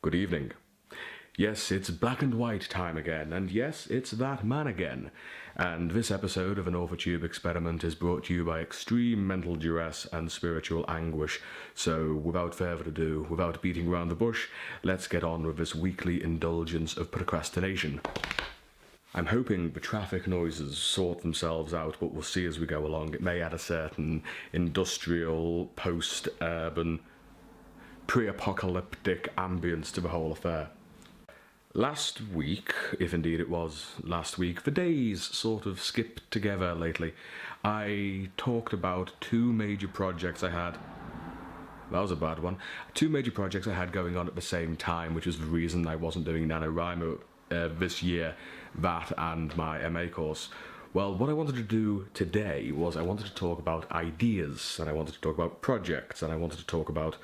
Good evening. Yes, it's black and white time again, and yes, it's that man again. And this episode of an OrthoTube experiment is brought to you by extreme mental duress and spiritual anguish. So, without further ado, without beating around the bush, let's get on with this weekly indulgence of procrastination. I'm hoping the traffic noises sort themselves out, but we'll see as we go along. It may add a certain industrial, post-urban, pre-apocalyptic ambience to the whole affair. Last week, if indeed it was last week, the days sort of skipped together lately. I talked about two major projects I had. That was a bad one. Two major projects I had going on at the same time, which is the reason I wasn't doing NaNoWriMo this year, that and my MA course. Well, what I wanted to do today was I wanted to talk about ideas, and I wanted to talk about projects, and I wanted to talk about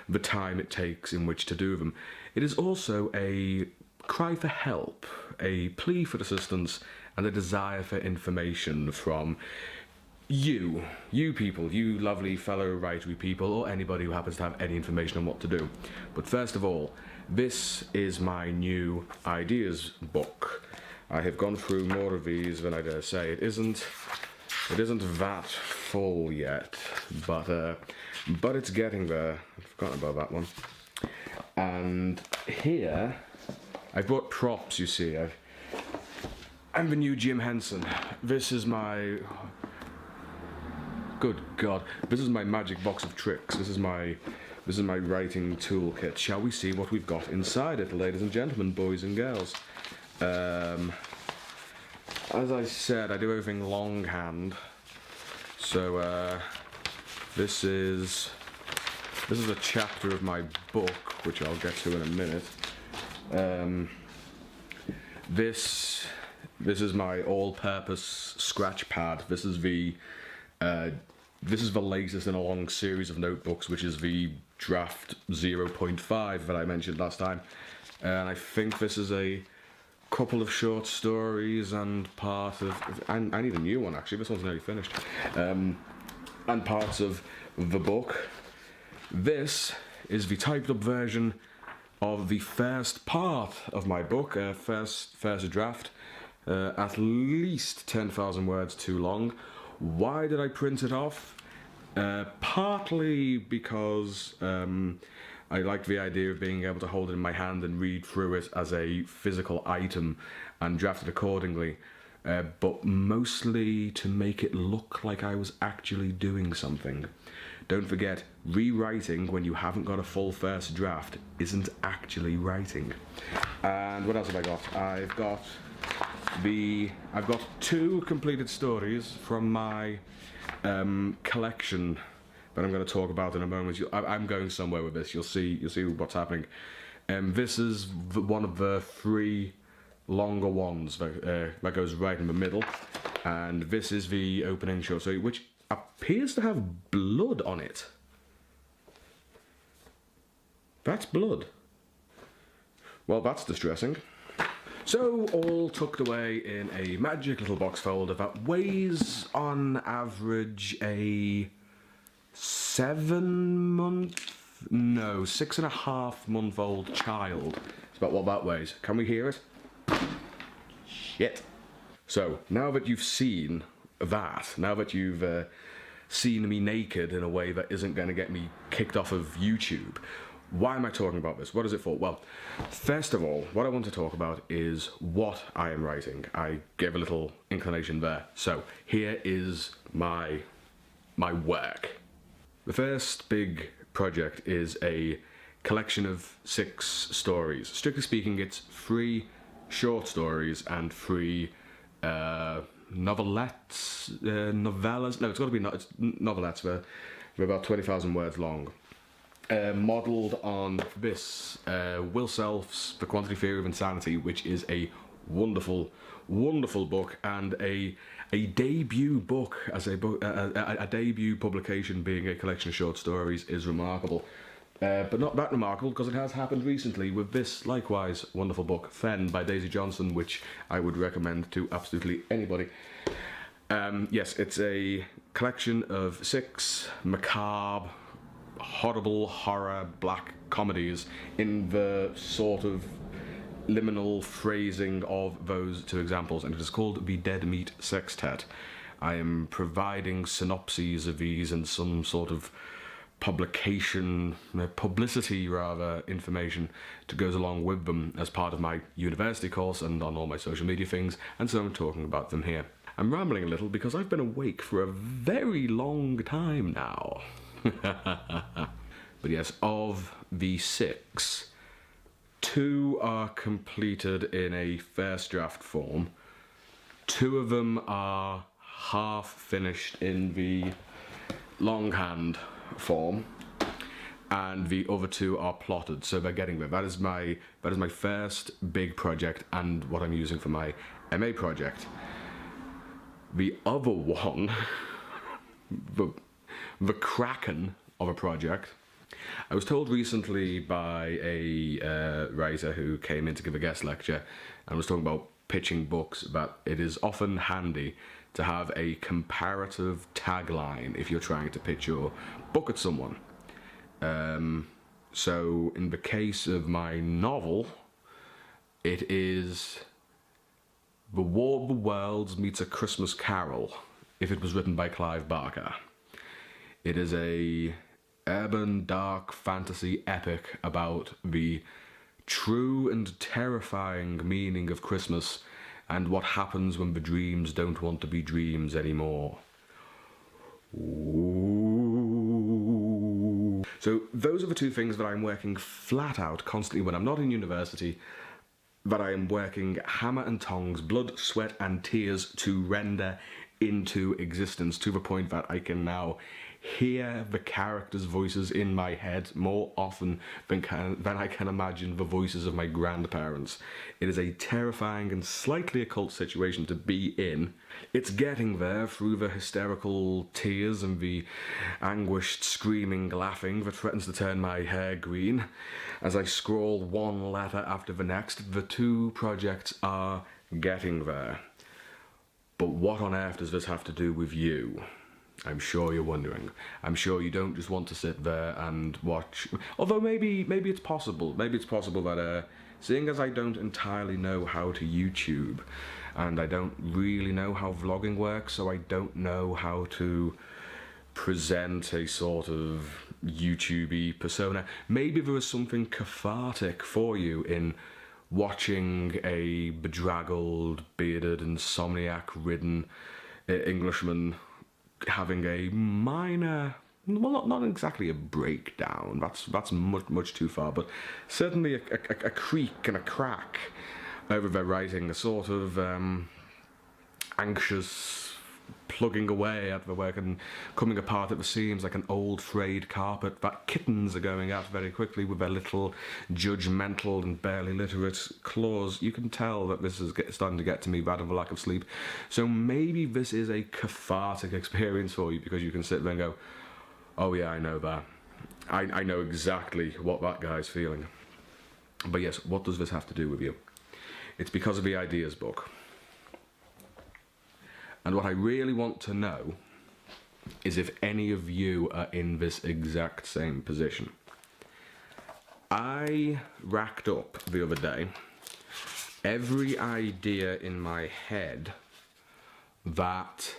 the time it takes in which to do them. It is also a cry for help, a plea for assistance, and a desire for information from you people, you lovely fellow writery people, or anybody who happens to have any information on what to do. But first of all, this is my new ideas book. I have gone through more of these than I dare say. It isn't that full yet, but it's getting there. I've forgotten about that one. And here, I brought props, you see. I'm the new Jim Henson. This is my... Good God. This is my magic box of tricks. This is my writing toolkit. Shall we see what we've got inside it, ladies and gentlemen, boys and girls? As I said, I do everything longhand. So, this is a chapter of my book, which I'll get to in a minute. This is my all-purpose scratch pad. This is the latest in a long series of notebooks, which is the draft 0.5 that I mentioned last time. And I think this is a couple of short stories and part of... I need a new one, actually. This one's nearly finished. And parts of the book. This is the typed up version of the first part of my book, first draft, at least 10,000 words too long. Why did I print it off? Partly because I like the idea of being able to hold it in my hand and read through it as a physical item and draft it accordingly, but mostly to make it look like I was actually doing something. Don't forget, rewriting when you haven't got a full first draft isn't actually writing. And what else have I got? I've got two completed stories from my collection that I'm going to talk about in a moment. I'm going somewhere with this. You'll see what's happening. This is one of the three longer ones that goes right in the middle, and this is the opening short story, which appears to have blood on it. That's blood. Well, that's distressing. So, all tucked away in a magic little box folder that weighs, on average, a 6.5-month-old child. It's about what that weighs. Can we hear it? Shit. So, now that you've seen that, now that you've seen me naked in a way that isn't going to get me kicked off of YouTube, why am I talking about this? What is it for? Well, first of all, what I want to talk about is what I am writing. I gave a little inclination there. So, here is my work. The first big project is a collection of 6 stories. Strictly speaking, it's 3 short stories and 3 novellas. No, it's got to be novellettes. They're about 20,000 words long. Modelled on this, Will Self's The Quantity Theory of Insanity, which is a wonderful, wonderful book, and a debut book as a debut publication being a collection of short stories is remarkable. But not that remarkable, because it has happened recently with this likewise wonderful book, Fen by Daisy Johnson, which I would recommend to absolutely anybody. Yes, it's a collection of 6 macabre, horrible horror black comedies in the sort of liminal phrasing of those two examples, and it is called the Dead Meat Sextet. I am providing synopses of these and some sort of publicity rather, information to goes along with them as part of my university course and on all my social media things, and so I'm talking about them here. I'm rambling a little because I've been awake for a very long time now. But yes, of the 6, 2 are completed in a first draft form. 2 of them are half finished in the longhand form, and the other 2 are plotted, so they're getting there. That is my first big project and what I'm using for my MA project. The other one, the kraken of a project, I was told recently by a writer who came in to give a guest lecture and was talking about pitching books that it is often handy to have a comparative tagline if you're trying to pitch your book at someone. So in the case of my novel, it is The War of the Worlds meets A Christmas Carol, if it was written by Clive Barker. It is a urban dark fantasy epic about the true and terrifying meaning of Christmas and what happens when the dreams don't want to be dreams anymore. Ooh. So those are the 2 things that I'm working flat out constantly when I'm not in university, that I am working hammer and tongs, blood, sweat and tears to render into existence, to the point that I can now hear the characters' voices in my head more often than I can imagine the voices of my grandparents. It is a terrifying and slightly occult situation to be in. It's getting there through the hysterical tears and the anguished screaming laughing that threatens to turn my hair green as I scrawl one letter after the next. The 2 projects are getting there. But what on earth does this have to do with you? I'm sure you're wondering. I'm sure you don't just want to sit there and watch. Although maybe it's possible. Maybe it's possible that, seeing as I don't entirely know how to YouTube, and I don't really know how vlogging works, so I don't know how to present a sort of YouTube-y persona. Maybe there is something cathartic for you in watching a bedraggled, bearded, insomniac-ridden Englishman having a minor, well, not exactly a breakdown, that's much too far, but certainly a creak and a crack over their writing, a sort of anxious plugging away at the work and coming apart at the seams like an old frayed carpet that kittens are going at very quickly with their little judgmental and barely literate claws. You can tell that this is starting to get to me, that of a lack of sleep. So maybe this is a cathartic experience for you, because you can sit there and go, oh yeah, I know that. I know exactly what that guy's feeling. But yes, what does this have to do with you? It's because of the ideas book. And what I really want to know is if any of you are in this exact same position. I racked up the other day every idea in my head that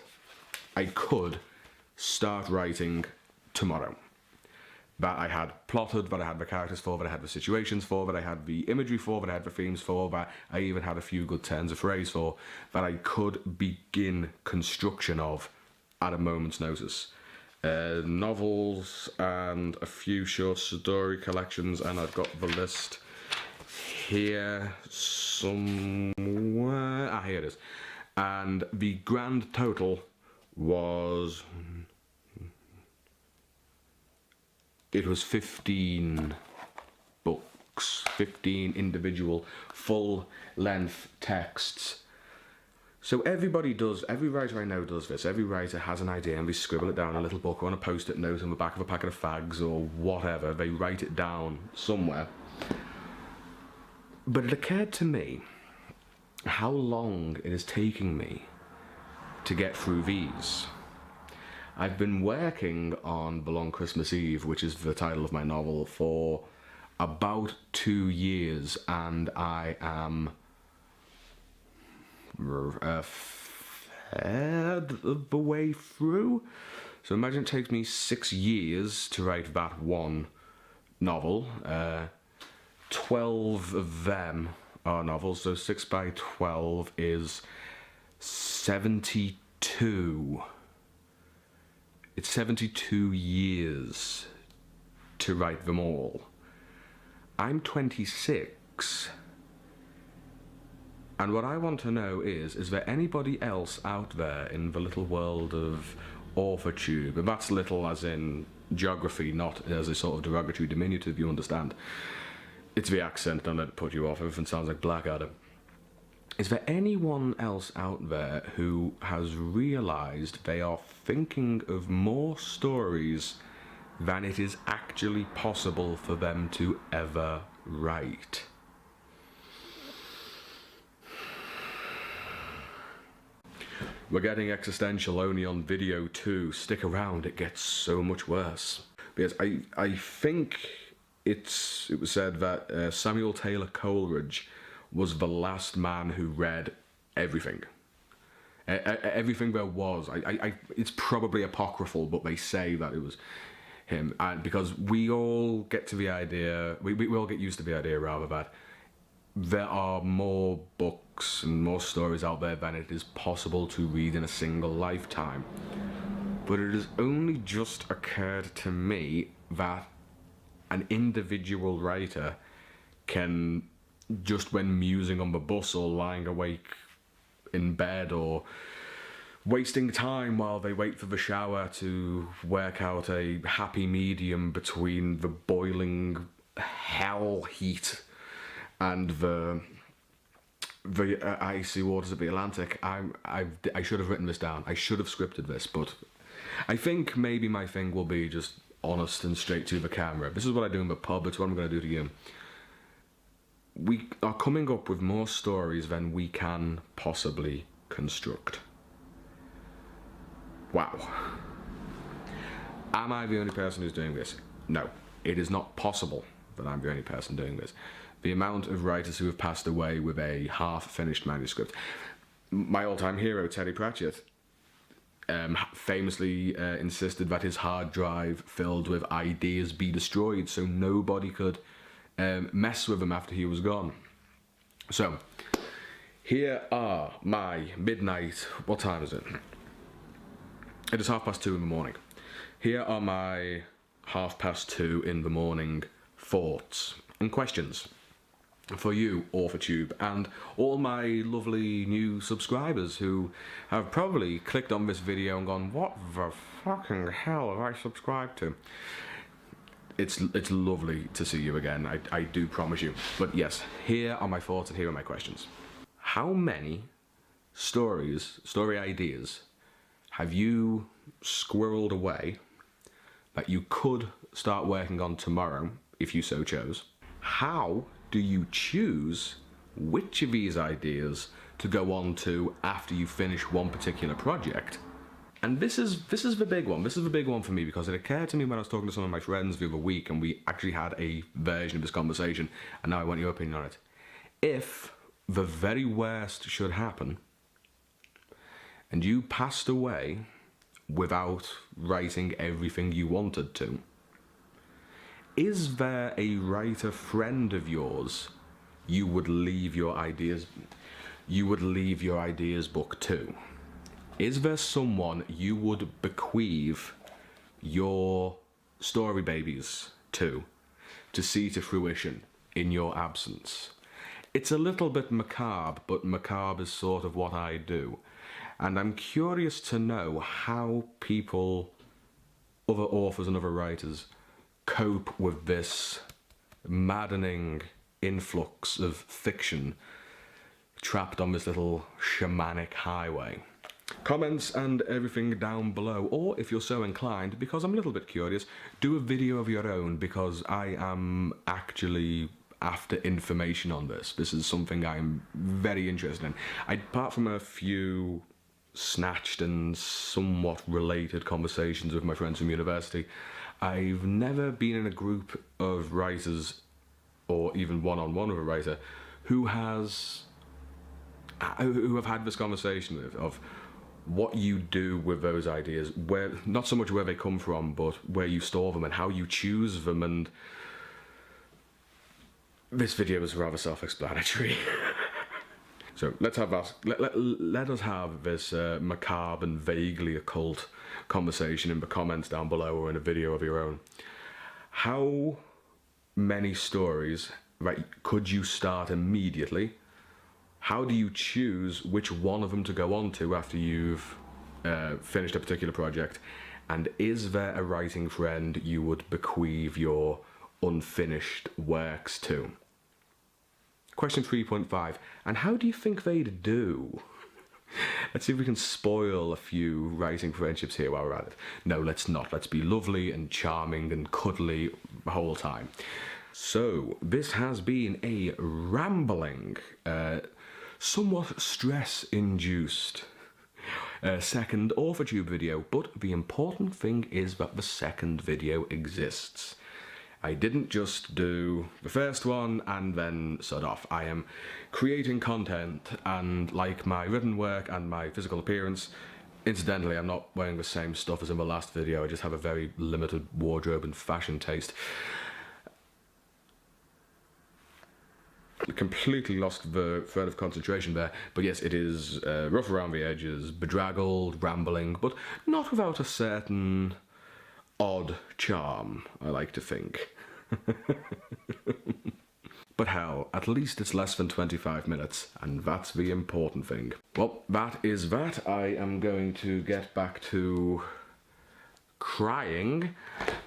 I could start writing tomorrow. That I had plotted, that I had the characters for, that I had the situations for, that I had the imagery for, that I had the themes for, that I even had a few good turns of phrase for, that I could begin construction of at a moment's notice. Novels and a few short story collections, and I've got the list here somewhere. Ah, here it is. And the grand total was... it was 15 books, 15 individual full-length texts. So every writer I know does this. Every writer has an idea and they scribble it down in a little book or on a post-it note on the back of a packet of fags or whatever. They write it down somewhere. But it occurred to me how long it is taking me to get through these. I've been working on The Long Christmas Eve, which is the title of my novel, for about 2 years, and I am a third of the way through. So imagine it takes me 6 years to write that one novel. 12 of them are novels, so 6 by 12 is 72. It's 72 years to write them all. I'm 26, and what I want to know is there anybody else out there in the little world of AuthorTube, and that's little as in geography, not as a sort of derogatory diminutive, you understand. It's the accent, don't let it put you off, everything sounds like Blackadder. Is there anyone else out there who has realised they are thinking of more stories than it is actually possible for them to ever write? We're getting existential only on video too. Stick around, it gets so much worse. Because I think it was said that Samuel Taylor Coleridge was the last man who read everything. Everything there was. It's probably apocryphal, but they say that it was him. And because we all get to the idea, we all get used to the idea rather, that there are more books and more stories out there than it is possible to read in a single lifetime. But it has only just occurred to me that an individual writer can, just when musing on the bus or lying awake in bed or wasting time while they wait for the shower, to work out a happy medium between the boiling hell heat and the icy waters of the Atlantic. I should have written this down. I should have scripted this, but I think maybe my thing will be just honest and straight to the camera. This is what I do in the pub, it's what I'm going to do to you. We are coming up with more stories than we can possibly construct. Wow. Am I the only person who's doing this? No. It is not possible that I'm the only person doing this. The amount of writers who have passed away with a half-finished manuscript. My all-time hero, Terry Pratchett, famously insisted that his hard drive filled with ideas be destroyed so nobody could mess with him after he was gone. So, here are my midnight... What time is it? It is 2:30 in the morning. Here are my 2:30 in the morning thoughts and questions for you, AuthorTube, and all my lovely new subscribers who have probably clicked on this video and gone, what the fucking hell have I subscribed to? It's lovely to see you again, I do promise you. But yes, here are my thoughts and here are my questions. How many story ideas have you squirreled away that you could start working on tomorrow if you so chose? How do you choose which of these ideas to go on to after you finish one particular project? And this is the big one. This is the big one for me, because it occurred to me when I was talking to some of my friends the other week, and we actually had a version of this conversation, and now I want your opinion on it. If the very worst should happen, and you passed away without writing everything you wanted to, is there a writer friend of yours you would leave your ideas book to? Is there someone you would bequeath your story babies to see to fruition in your absence? It's a little bit macabre, but macabre is sort of what I do. And I'm curious to know how people, other authors and other writers, cope with this maddening influx of fiction trapped on this little shamanic highway. Comments and everything down below, or if you're so inclined, because I'm a little bit curious, do a video of your own, because I am actually after information on this. This is something I'm very interested in. Apart from a few snatched and somewhat related conversations with my friends from university. I've never been in a group of writers, or even one-on-one with a writer, who have had this conversation of what you do with those ideas, where not so much where they come from, but where you store them and how you choose them. And this video is rather self-explanatory. So let's have that. Let us have this macabre and vaguely occult conversation in the comments down below, or in a video of your own. How many stories, right, could you start immediately? How do you choose which one of them to go on to after you've finished a particular project? And is there a writing friend you would bequeath your unfinished works to? Question 3.5. And how do you think they'd do? Let's see if we can spoil a few writing friendships here while we're at it. No, let's not. Let's be lovely and charming and cuddly the whole time. So, this has been a rambling, somewhat stress-induced second AuthorTube video, but the important thing is that the second video exists. I didn't just do the first one and then sod off. I am creating content, and like my written work and my physical appearance, incidentally, I'm not wearing the same stuff as in the last video. I just have a very limited wardrobe and fashion taste. Completely lost the thread of concentration there, but yes, it is rough around the edges, bedraggled, rambling, but not without a certain odd charm, I like to think. But hell, at least it's less than 25 minutes, and that's the important thing. Well, that is that. I am going to get back to crying,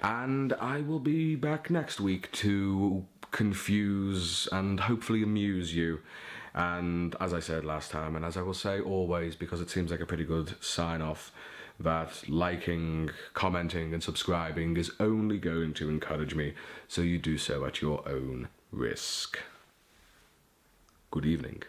and I will be back next week to confuse and hopefully amuse you. And as I said last time, and as I will say always, because it seems like a pretty good sign-off, that liking, commenting and subscribing is only going to encourage me, so you do so at your own risk. Good evening.